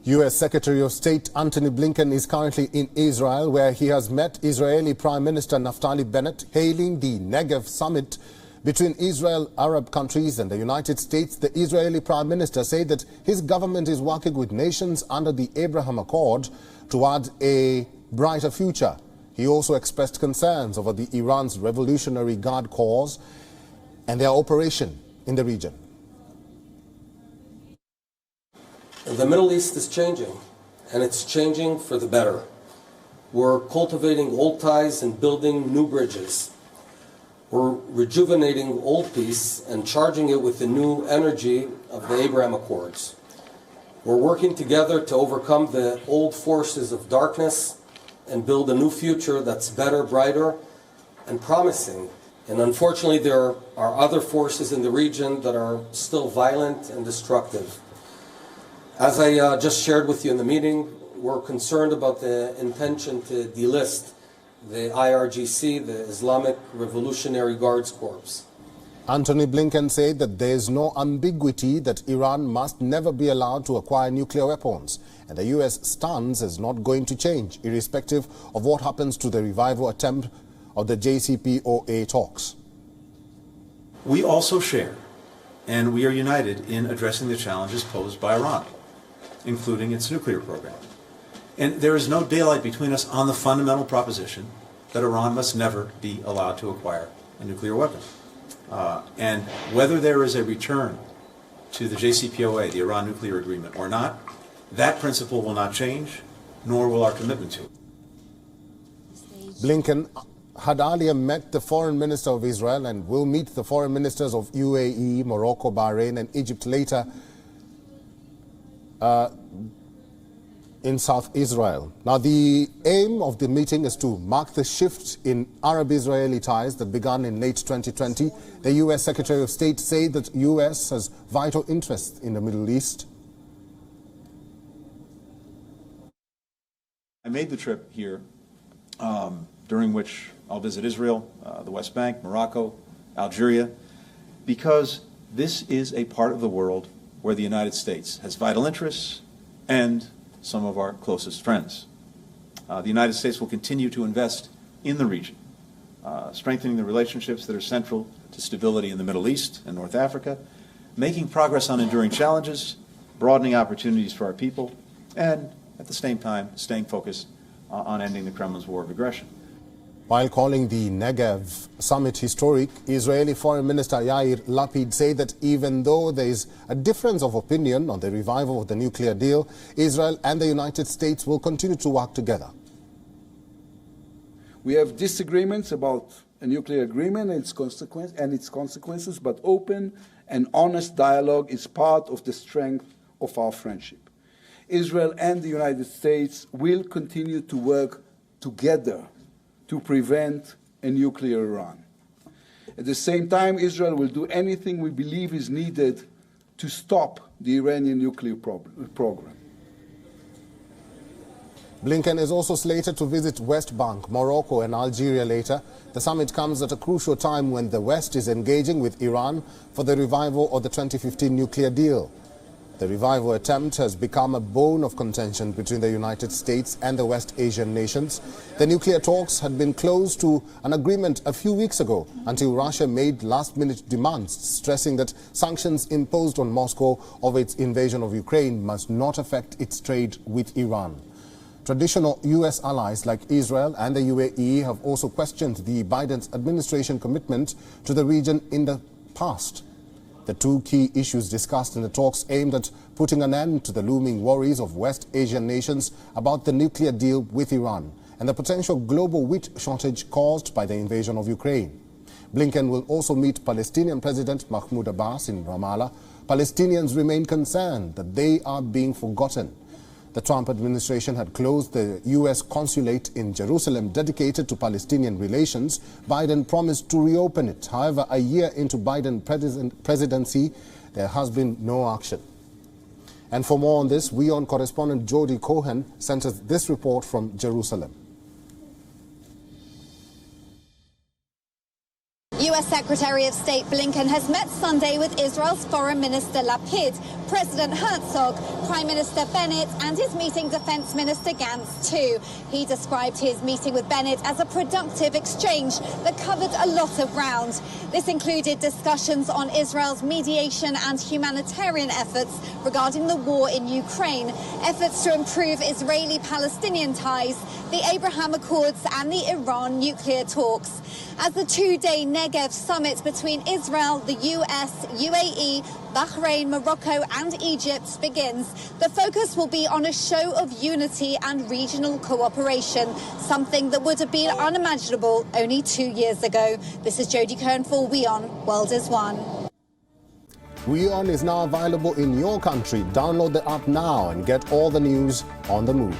U.S. Secretary of State Antony Blinken is currently in Israel, where he has met Israeli Prime Minister Naftali Bennett, hailing the Negev summit between Israel, Arab countries and the United States. The Israeli Prime Minister said that his government is working with nations under the Abraham Accord toward a brighter future. He also expressed concerns over the Iran's Revolutionary Guard Corps and their operation in the region. The Middle East is changing, and it's changing for the better. We're cultivating old ties and building new bridges. We're rejuvenating old peace and charging it with the new energy of the Abraham Accords. We're working together to overcome the old forces of darkness and build a new future that's better, brighter, and promising. And unfortunately, there are other forces in the region that are still violent and destructive. As I just shared with you in the meeting, we're concerned about the intention to delist the IRGC, the Islamic Revolutionary Guards Corps. Antony Blinken said that there is no ambiguity that Iran must never be allowed to acquire nuclear weapons, and the U.S. stance is not going to change, irrespective of what happens to the revival attempt of the JCPOA talks. We also share, and we are united in addressing the challenges posed by Iran, including its nuclear program. And there is no daylight between us on the fundamental proposition that Iran must never be allowed to acquire a nuclear weapon. And whether there is a return to the JCPOA, the Iran nuclear agreement, or not, that principle will not change, nor will our commitment to it. Blinken had earlier met the foreign minister of Israel and will meet the foreign ministers of UAE, Morocco, Bahrain and Egypt later in South Israel. Now, the aim of the meeting is to mark the shift in Arab-Israeli ties that began in late 2020. The U.S. Secretary of State said that U.S. has vital interests in the Middle East. I made the trip here, during which I'll visit Israel, the West Bank, Morocco, Algeria, because this is a part of the world where the United States has vital interests and some of our closest friends. The United States will continue to invest in the region, strengthening the relationships that are central to stability in the Middle East and North Africa, making progress on enduring challenges, broadening opportunities for our people, and at the same time staying focused on ending the Kremlin's war of aggression. While calling the Negev summit historic, Israeli Foreign Minister Yair Lapid said that even though there is a difference of opinion on the revival of the nuclear deal, Israel and the United States will continue to work together. We have disagreements about a nuclear agreement and its consequences, but open and honest dialogue is part of the strength of our friendship. Israel and the United States will continue to work together to prevent a nuclear Iran. At the same time, Israel will do anything we believe is needed to stop the Iranian nuclear program. Blinken is also slated to visit West Bank, Morocco and Algeria later. The summit comes at a crucial time when the West is engaging with Iran for the revival of the 2015 nuclear deal. The revival attempt has become a bone of contention between the United States and the West Asian nations. The nuclear talks had been close to an agreement a few weeks ago until Russia made last-minute demands, stressing that sanctions imposed on Moscow of its invasion of Ukraine must not affect its trade with Iran. Traditional U.S. allies like Israel and the UAE have also questioned the Biden administration commitment to the region in the past. The two key issues discussed in the talks aimed at putting an end to the looming worries of West Asian nations about the nuclear deal with Iran and the potential global wheat shortage caused by the invasion of Ukraine. Blinken will also meet Palestinian President Mahmoud Abbas in Ramallah. Palestinians remain concerned that they are being forgotten. The Trump administration had closed the U.S. consulate in Jerusalem dedicated to Palestinian relations. Biden promised to reopen it. However, a year into Biden's presidency, there has been no action. And for more on this, WION correspondent Jody Cohen sent us this report from Jerusalem. U.S. Secretary of State Blinken has met Sunday with Israel's Foreign Minister Lapid, President Herzog, Prime Minister Bennett, and his meeting Defence Minister Gantz too. He described his meeting with Bennett as a productive exchange that covered a lot of ground. This included discussions on Israel's mediation and humanitarian efforts regarding the war in Ukraine, efforts to improve Israeli-Palestinian ties, the Abraham Accords and the Iran nuclear talks. As the two-day Negev summit between Israel, the US, UAE, Bahrain, Morocco and Egypt begins, the focus will be on a show of unity and regional cooperation, something that would have been unimaginable only 2 years ago. This is Jodie Kern for WION World is One. WION is now available in your country. Download the app now and get all the news on the move.